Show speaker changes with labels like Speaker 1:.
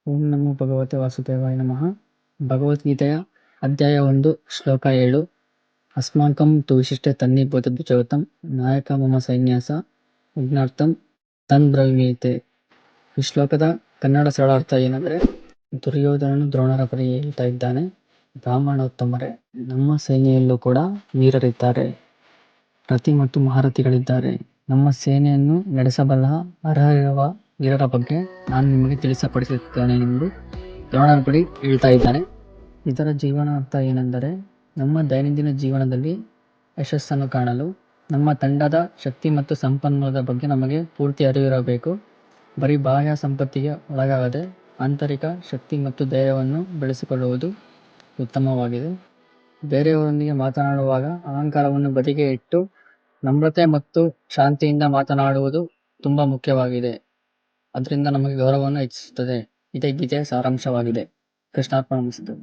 Speaker 1: ಓಂ ನಮೋ ಭಗವತೆ ವಾಸುದೇವಾಯ ನಮಃ. ಭಗವದ್ಗೀತೆಯ ಅಧ್ಯಾಯ 1 ಶ್ಲೋಕ 7. ಅಸ್ಮಾಕಂ ತು ವಿಶಿಷ್ಟ ತನ್ನಿಭೂತ ದ್ವಿಜವತಂ ನಾಯಕ ಮಮ ಸೈನ್ಯಾಸ ವಿಘ್ನಾರ್ಥಂ ತನ್ ಬ್ರವೀಮೀತೆ. ಈ ಶ್ಲೋಕದ ಕನ್ನಡ ಸರಳಾರ್ಥ ಏನಂದ್ರೆ, ದುರ್ಯೋಧನನು ದ್ರೋಣರ ಬಳಿ ಹೇಳ್ತಾ ಇದ್ದಾನೆ, ಬ್ರಾಹ್ಮಣೋತ್ತಮರೇ, ನಮ್ಮ ಸೇನೆಯಲ್ಲೂ ಕೂಡ ವೀರರಿದ್ದಾರೆ, ರತಿ ಮತ್ತು ಮಹಾರಥಿಗಳಿದ್ದಾರೆ. ನಮ್ಮ ಸೇನೆಯನ್ನು ನಡೆಸಬಲ್ಲ ಅರ್ಹರಿರುವ ವೀರರ ಬಗ್ಗೆ ನಾನು ನಿಮಗೆ ತಿಳಿಸಪಡಿಸುತ್ತೇನೆ ಎಂದು ದ್ರೋಣರ ಬಳಿ ಹೇಳ್ತಾ ಇದ್ದಾನೆ. ಇದರ ಜೀವನಾರ್ಥ ಏನೆಂದರೆ, ನಮ್ಮ ದೈನಂದಿನ ಜೀವನದಲ್ಲಿ ಯಶಸ್ಸನ್ನು ಕಾಣಲು ನಮ್ಮ ತಂಡದ ಶಕ್ತಿ ಮತ್ತು ಸಂಪನ್ಮೂಲದ ಬಗ್ಗೆ ನಮಗೆ ಪೂರ್ತಿ ಅರಿವಿರಬೇಕು. ಬರೀ ಬಾಹ್ಯ ಸಂಪತ್ತಿಗೆ ಒಳಗಾಗದೆ ಆಂತರಿಕ ಶಕ್ತಿ ಮತ್ತು ಧೈರ್ಯವನ್ನು ಬೆಳೆಸಿಕೊಳ್ಳುವುದು ಉತ್ತಮವಾಗಿದೆ. ಬೇರೆಯವರೊಂದಿಗೆ ಮಾತನಾಡುವಾಗ ಅಹಂಕಾರವನ್ನು ಬದಿಗೆ ಇಟ್ಟು ನಮ್ರತೆ ಮತ್ತು ಶಾಂತಿಯಿಂದ ಮಾತನಾಡುವುದು ತುಂಬಾ ಮುಖ್ಯವಾಗಿದೆ. ಅದರಿಂದ ನಮಗೆ ಗೌರವವನ್ನು ಹೆಚ್ಚಿಸುತ್ತದೆ. ಇದೇ ಗೀತೆಯ ಸಾರಾಂಶವಾಗಿದೆ. ಕೃಷ್ಣಾರ್ಪಣಮಸ್ತು.